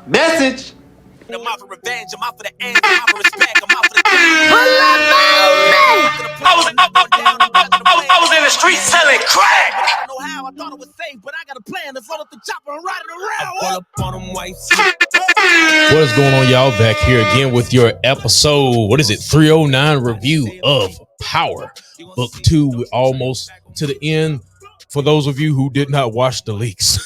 Message. I'm out for revenge, I'm out for the ends, I'm out for respect, I'm out for the I was in the street selling crack. But I don't know how, I thought it was safe, but I got a plan to fill up the chopper and ride it around. Pull up on them whites. What is going on, y'all? Back here again with your episode, 309 review of Power Book 2. We're almost to the end. For those of you who did not watch the leaks,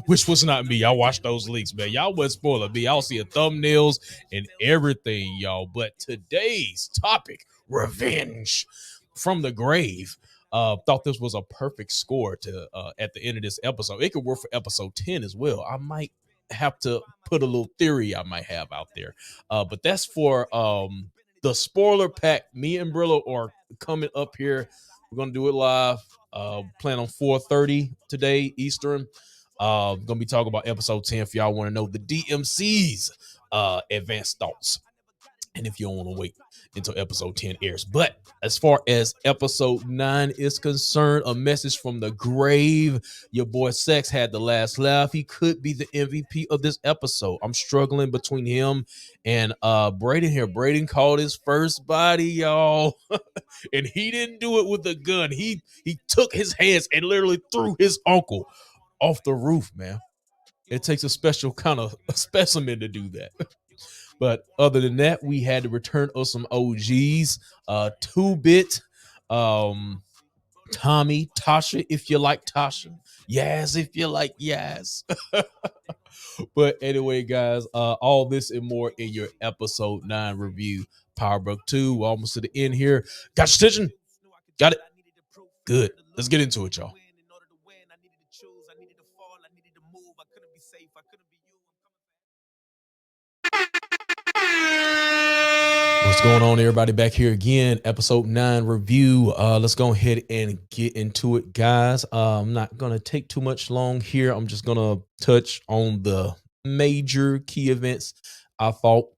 which was not me, I watched those leaks, man. Y'all wasn't spoiling me. Y'all see the thumbnails and everything, y'all. But today's topic, revenge from the grave. Thought this was a perfect score to at the end of this episode. It could work for episode 10 as well. I might have to put a little theory I might have out there. But that's for the spoiler pack. Me and Brillo are coming up here. We're gonna do it live. Plan on 4:30 today Eastern. Gonna be talking about episode 10 if y'all want to know the DMC's advanced thoughts. And if you don't want to wait until episode 10 airs. But as far as episode 9 is concerned, a message from the grave. Your boy Saxe had the last laugh. He could be the MVP of this episode. I'm struggling between him and Brayden here. Brayden called his first body, y'all. And he didn't do it with a gun. He took his hands and literally threw his uncle off the roof, man. It takes a special kind of a specimen to do that. But other than that, we had the return of some OGs, 2-Bit, Tommy, Tasha, if you like Tasha, Yaz, if you like Yaz. But anyway, guys, all this and more in your episode 9 review, Power Book 2. We're almost to the end here. Got your attention? Got it? Good. Let's get into it, y'all. What's going on, everybody? Back here again, episode 9 review. Let's go ahead and get into it, guys. I'm not gonna take too much long here. I'm just gonna touch on the major key events I thought.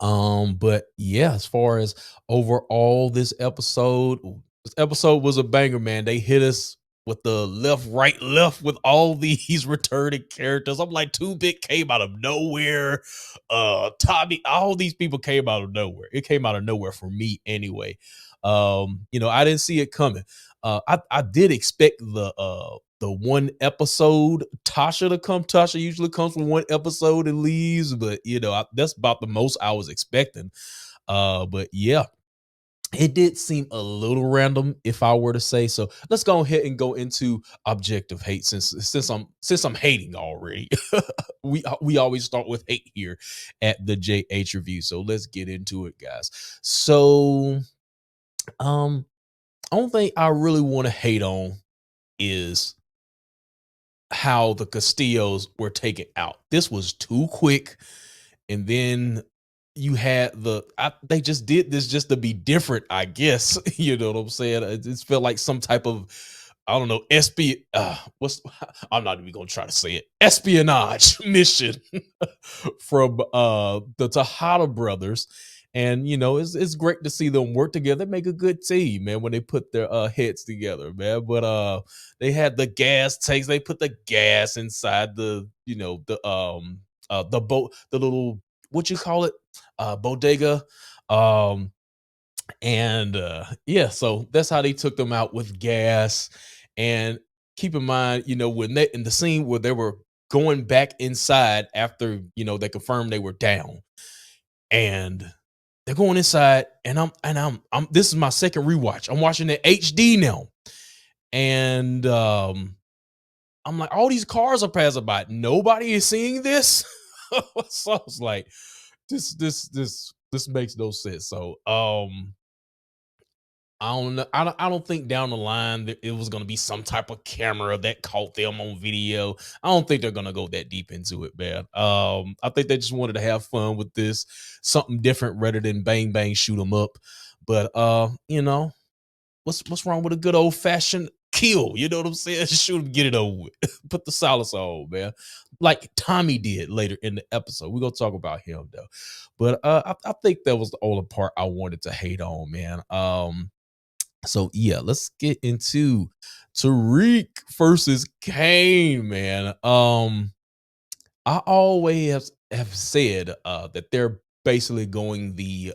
But yeah, as far as overall this episode was a banger, man. They hit us with the left, right, left with all these returning characters. I'm like, 2-Bit came out of nowhere. Tommy, all these people came out of nowhere. It came out of nowhere for me anyway. I didn't see it coming. I did expect the one episode Tasha to come. Tasha usually comes for one episode and leaves, but that's about the most I was expecting. But yeah, it did seem a little random, if I were to say so. Let's go ahead and go into objective hate since I'm hating already. we always start with hate here at the JH review. So let's get into it, guys. So only thing I really want to hate on is how the Castillos were taken out. This was too quick. And then you had they just did this just to be different, I guess. You know what I'm saying? It felt like some type of, I don't know, I'm not even gonna try to say it, espionage mission from the Tejada brothers. And it's great to see them work together. They make a good team, man, when they put their heads together, man. But they had the gas tanks. They put the gas inside the boat, the little, what you call it, bodega. Yeah, so that's how they took them out, with gas. And keep in mind, when they in the scene where they were going back inside after they confirmed they were down, and they're going inside, and I'm this is my second rewatch. I'm watching the HD now, and I'm like, all these cars are passing by. Nobody is seeing this. So I was like, this makes no sense. So I don't know. I don't think down the line that it was going to be some type of camera that caught them on video. I don't think they're going to go that deep into it, man. I think they just wanted to have fun with this, something different rather than bang bang shoot them up. But what's wrong with a good old fashioned kill? You know what I'm saying? Shoot him, get it over with. Put the solace on, man. Like Tommy did later in the episode. We're gonna talk about him though. But I think that was the only part I wanted to hate on, man. So yeah, let's get into Tariq versus Cane, man. I always have said that they're basically going the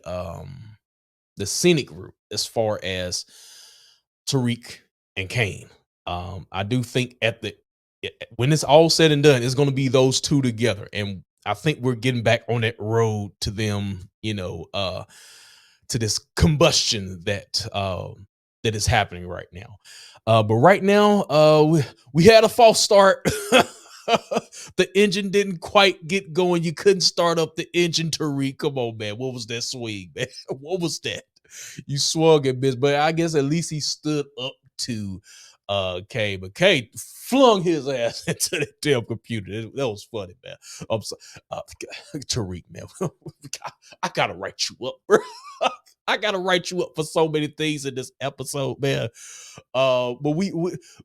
scenic route as far as Tariq and Cane. I do think when it's all said and done, it's going to be those two together, and I think we're getting back on that road to them. To this combustion that is happening right now. But right now, we had a false start. The engine didn't quite get going. You couldn't start up the engine, Tariq. Come on, man. What was that swing, man? What was that? You swung it, bitch. But I guess at least he stood up to K. But K flung his ass into the damn computer. That was funny, man. I'm so, Tariq, man. I gotta write you up, bro. I gotta write you up for so many things in this episode, man. But we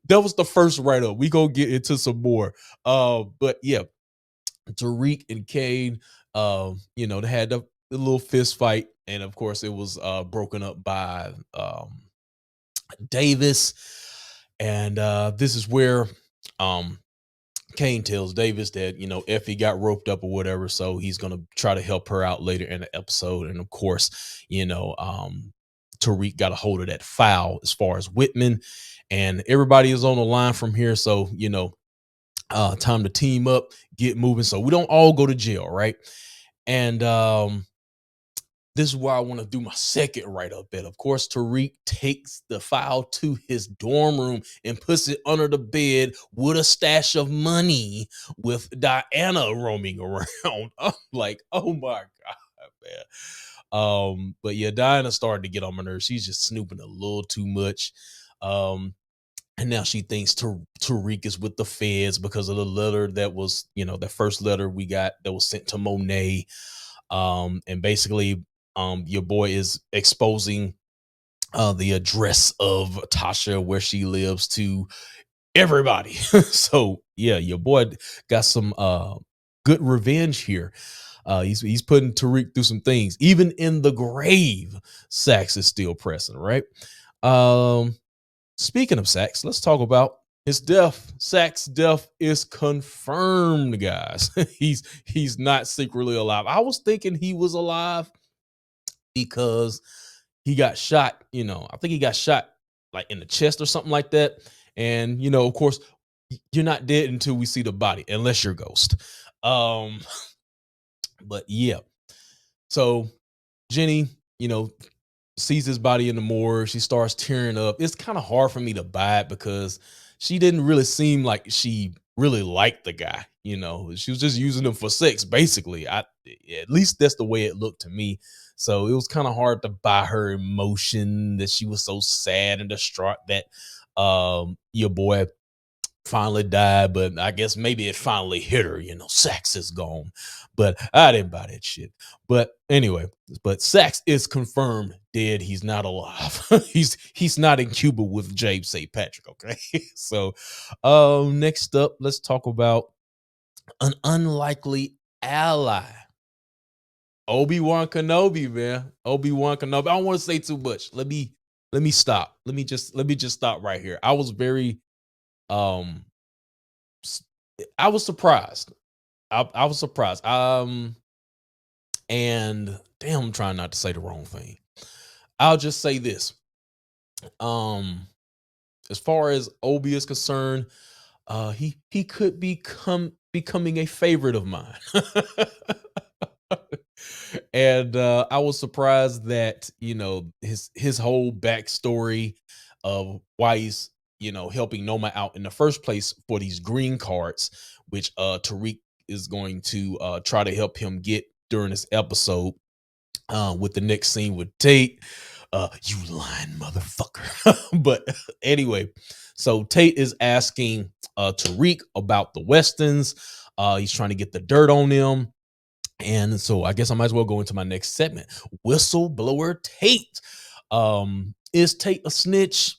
that was the first write up. We gonna get into some more. But yeah, Tariq and Cane, they had the little fist fight, and of course it was broken up by Davis, and this is where Cane tells Davis that Effie got roped up or whatever, so he's gonna try to help her out later in the episode. And of course, Tariq got a hold of that file as far as Whitman, and everybody is on the line from here. So time to team up, get moving, so we don't all go to jail, right? And this is where I want to do my second write-up bit. Of course, Tariq takes the file to his dorm room and puts it under the bed with a stash of money with Diana roaming around. I'm like, oh my God, man. But yeah, Diana started to get on my nerves. She's just snooping a little too much. And now she thinks Tariq is with the feds because of the letter that was, the first letter we got that was sent to Monet. And basically, your boy is exposing the address of Tasha, where she lives, to everybody. So yeah, your boy got some good revenge here. He's putting Tariq through some things. Even in the grave, Saxe is still pressing, right? Speaking of Saxe, let's talk about his death. Saxe's death is confirmed, guys. He's not secretly alive. I was thinking he was alive because he got shot. I think he got shot like in the chest or something like that. And of course, you're not dead until we see the body, unless you're Ghost. But yeah. So Jenny, sees his body in the morgue. She starts tearing up. It's kind of hard for me to buy it because she didn't really seem like she really liked the guy. She was just using him for sex, basically. At least that's the way it looked to me. So it was kind of hard to buy her emotion, that she was so sad and distraught that your boy finally died. But I guess maybe it finally hit her, Saxe is gone. But I didn't buy that shit. But anyway, Saxe is confirmed dead. He's not alive. he's not in Cuba with James St. Patrick. Okay. So next up, let's talk about an unlikely ally. Obi-Wan Kenobi, man. Obi-Wan Kenobi. I don't want to say too much. Let me stop. Let me just stop right here. I was very I was surprised. I was surprised. And damn, I'm trying not to say the wrong thing. I'll just say this. As far as Obi is concerned, he could becoming a favorite of mine. And I was surprised that his whole backstory of why he's helping Noma out in the first place for these green cards, which Tariq is going to try to help him get during this episode, with the next scene with Tate. You lying motherfucker. But anyway, so Tate is asking Tariq about the Westons. He's trying to get the dirt on them. And so I guess I might as well go into my next segment. Whistleblower Tate. Is Tate a snitch?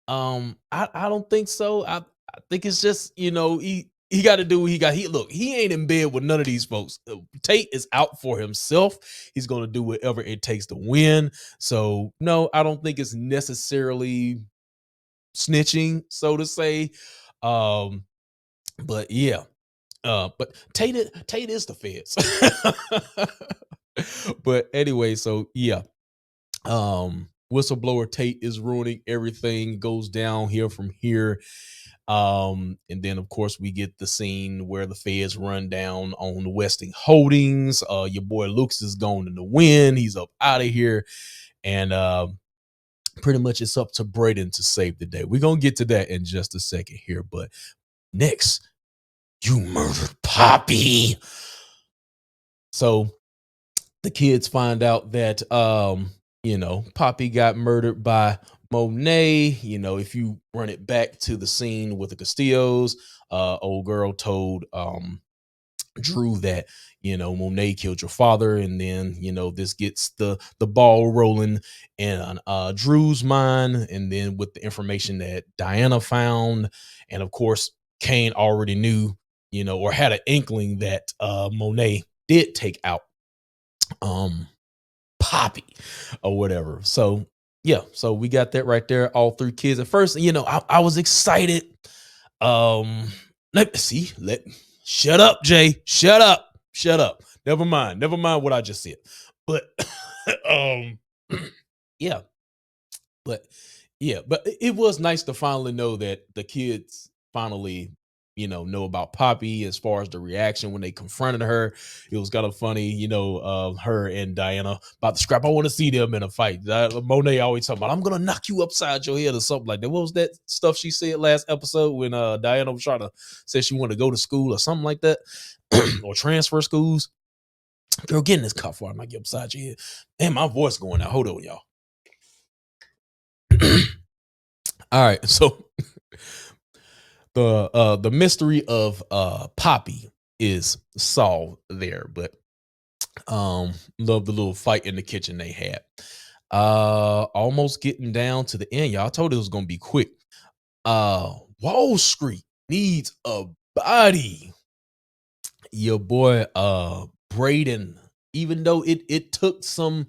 I don't think so. I think it's just, he got to do what he got. He ain't in bed with none of these folks. Tate is out for himself. He's going to do whatever it takes to win. So no, I don't think it's necessarily snitching, so to say. But yeah. But Tate is the feds. But anyway, so yeah. Whistleblower Tate is ruining everything, goes down here from here. And then of course we get the scene where the feds run down on the Westing Holdings. Your boy Lucas is gone in the wind, he's up out of here, and pretty much it's up to Brayden to save the day. We're gonna get to that in just a second here, but next, you murdered Papi. So the kids find out that Papi got murdered by Monet. If you run it back to the scene with the Castillos, old girl told Dru that Monet killed your father, and then this gets the ball rolling in Dru's mind, and then with the information that Diana found, and of course Cane already knew, or had an inkling that Monet did take out Papi or whatever. So yeah, so we got that right there. All three kids. At first, I was excited. Shut up, Jay. Shut up. Never mind what I just said. But yeah. But it was nice to finally know that the kids finally know about Papi. As far as the reaction when they confronted her, it was kind of funny, her and Diana about to scrap. I want to see them in a fight. Monet always talking about, I'm gonna knock you upside your head or something like that. What was that stuff she said last episode when Diana was trying to say she wanted to go to school or something like that, or transfer schools? Girl, get in this car before I knock you upside your head. And my voice going out. Hold on, y'all. All right, so the mystery of Papi is solved there, but love the little fight in the kitchen they had. Almost getting down to the end, y'all. I told it was gonna be quick. Wall Street needs a body. Your boy Brayden, even though it took some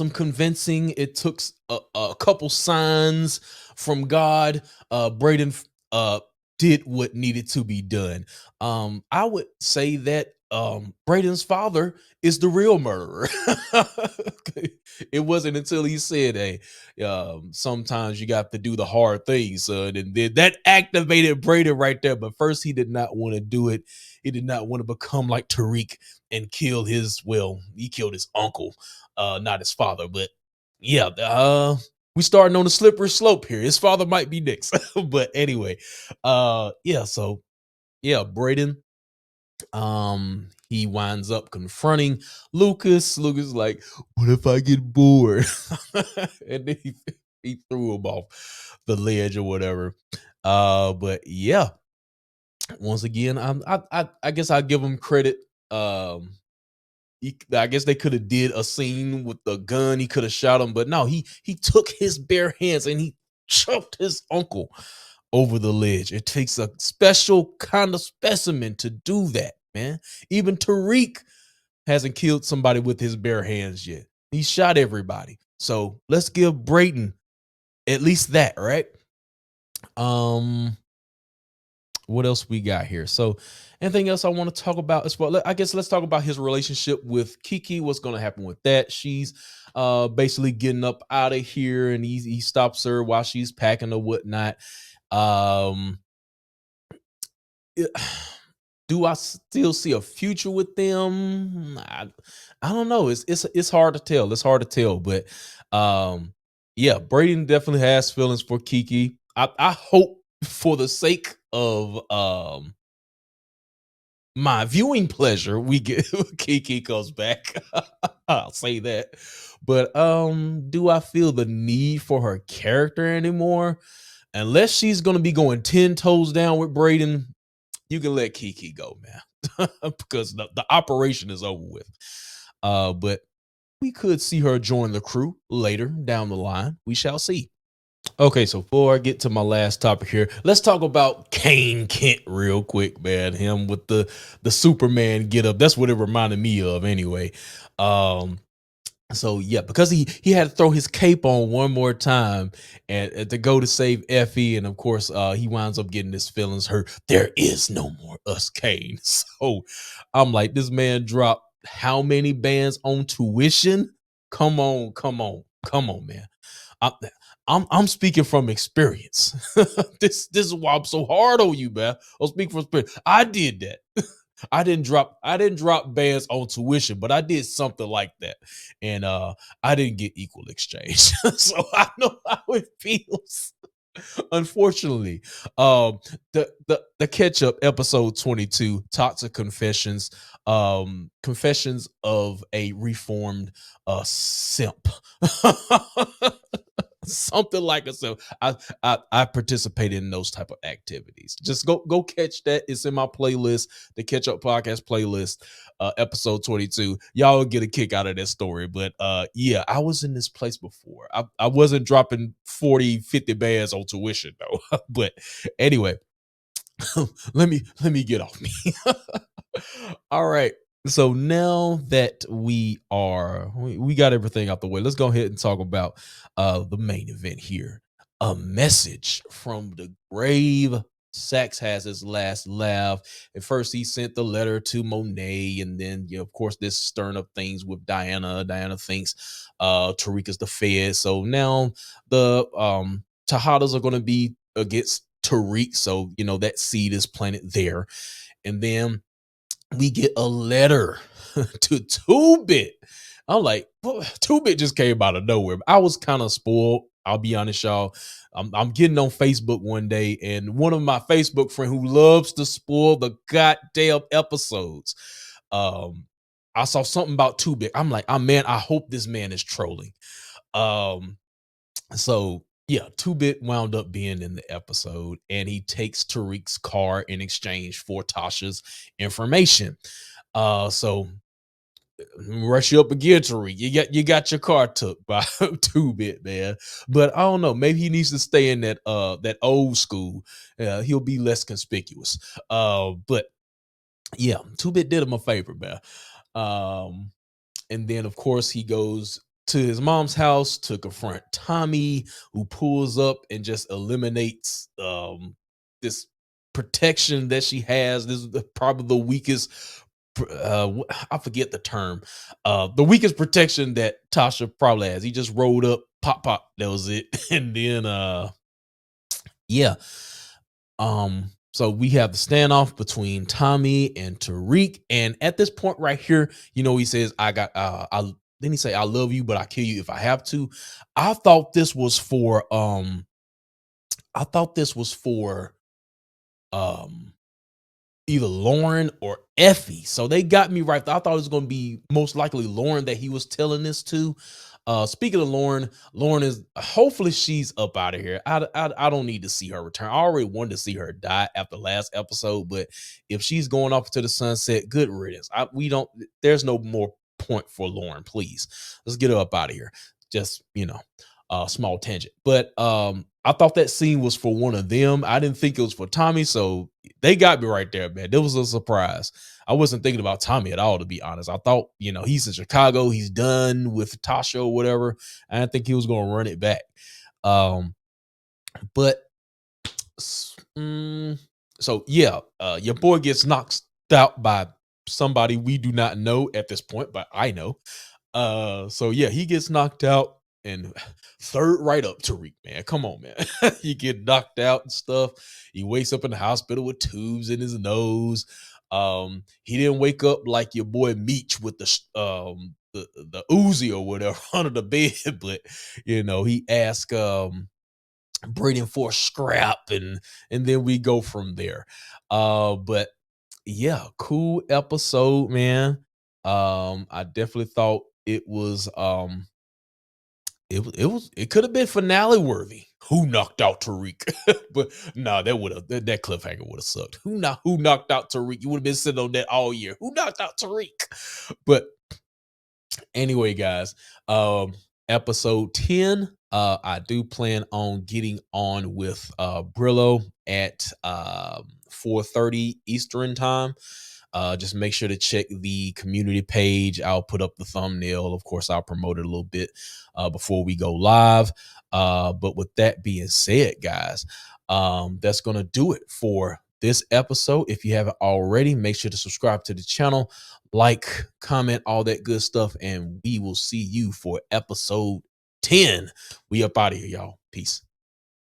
convincing, it took a couple signs from God, Brayden did what needed to be done. I would say that Brayden's father is the real murderer. It wasn't until he said, hey, sometimes you got to do the hard things, son, and then that activated Brayden right there. But first, he did not want to do it. He did not want to become like Tariq and kill he killed his uncle, not his father. But yeah, we starting on a slippery slope here. His father might be next. But anyway, so Brayden, he winds up confronting Lucas. Lucas is like, what if I get bored? And then he threw him off the ledge or whatever. But yeah, once again, I guess I'll give him credit. I guess they could have did a scene with the gun. He could have shot him, but no, he took his bare hands and he choked his uncle over the ledge. It takes a special kind of specimen to do that, man. Even Tariq hasn't killed somebody with his bare hands yet. He shot everybody. So let's give Brayden at least that, right? What else we got here? So anything else I want to talk about as well? I guess let's talk about his relationship with Kiki. What's going to happen with that? She's basically getting up out of here, and he stops her while she's packing or whatnot. Do I still see a future with them? I don't know. It's hard to tell. It's hard to tell, but yeah, Brayden definitely has feelings for Kiki. I hope, for the sake of my viewing pleasure, we get Kiki comes back. I'll say that. But do I feel the need for her character anymore? Unless she's gonna be going 10 toes down with Brayden, you can let Kiki go, man. Because the operation is over with. But we could see her join the crew later down the line. We shall see. Okay, so before I get to my last topic here, let's talk about Cane Kent real quick, man. Him with the Superman get up. That's what it reminded me of anyway. So yeah, because he had to throw his cape on one more time and to go to save Effie, and of course he winds up getting his feelings hurt. There is no more us, Kane. So I'm like, this man dropped how many bands on tuition? Come on, come on, come on, man. I, I'm speaking from experience. This is why I'm so hard on you, man. I'm speaking from experience. I did that. I didn't drop bands on tuition, but I did something like that. And I didn't get equal exchange. So I know how it feels. Unfortunately, the catch up episode 22, Toxic Confessions, confessions of a reformed simp. Something like a simp. I participated in those type of activities. Just go catch that. It's in my playlist, the Catch Up Podcast playlist, episode 22. Y'all will get a kick out of that story. But yeah, I was in this place before. I wasn't dropping 40, 50 bands on tuition though. But anyway, let me get off me. All right. So now that we got everything out the way, let's go ahead and talk about the main event here. A message from the grave. Saxe has his last laugh. At first, he sent the letter to Monet, and then, you know, of course, this stirring up things with Diana. Diana thinks Tariq is the Fed. So now the Tejadas are going to be against Tariq. So, you know, that seed is planted there. And then we get a letter to 2-Bit. I'm like, 2-Bit just came out of nowhere. I was kind of spoiled. I'll be honest, y'all. I'm getting on Facebook one day, and one of my Facebook friend who loves to spoil the goddamn episodes, I saw something about 2-Bit. I'm like, oh man, I hope this man is trolling. So yeah, 2-Bit wound up being in the episode, and he takes Tariq's car in exchange for Tasha's information. So rush you up again, Tariq. You got your car took by 2-Bit, man. But I don't know. Maybe he needs to stay in that old school. He'll be less conspicuous. But yeah, 2-Bit did him a favor, man. And then, of course, he goes to his mom's house to confront Tommy, who pulls up and just eliminates this protection that she has. This is probably the weakest. I forget the term. The weakest protection that Tasha probably has. He just rolled up, pop, pop. That was it. And then, yeah. So we have the standoff between Tommy and Tariq, and at this point right here, you know, he says, then he say, I love you, but I kill you if I have to. I thought this was for either Lauren or Effie. So they got me right. I thought it was going to be most likely Lauren that he was telling this to. Speaking of Lauren is, hopefully she's up out of here. I don't need to see her return. I already wanted to see her die after last episode, but if she's going off to the sunset, good riddance. There's no more point for Lauren. Please, let's get her up out of here. Just, you know, small tangent. But I thought that scene was for one of them. I didn't think it was for Tommy, so they got me right there, man. That was a surprise. I wasn't thinking about Tommy at all, to be honest. I thought, you know, he's in Chicago, he's done with Tasha or whatever. I didn't think he was going to run it back. But so yeah, your boy gets knocked out by somebody we do not know at this point, but I know. So yeah, he gets knocked out. And third right up, Tariq, man. Come on, man. You get knocked out and stuff. He wakes up in the hospital with tubes in his nose. He didn't wake up like your boy Meech with the Uzi or whatever under the bed, but you know, he asked Brayden for a scrap, and then we go from there. But yeah, cool episode, man. I definitely thought it was it could have been finale worthy. Who knocked out Tariq? But no, that cliffhanger would have sucked. Who knocked out Tariq? You would have been sitting on that all year. Who knocked out Tariq? But anyway, guys, episode 10. I do plan on getting on with Brillo at 4:30 Eastern time. Just make sure to check the community page. I'll put up the thumbnail. Of course, I'll promote it a little bit before we go live. But with that being said, guys, that's going to do it for this episode. If you haven't already, make sure to subscribe to the channel, like, comment, all that good stuff. And we will see you for episode 10. We up out of here, y'all. Peace.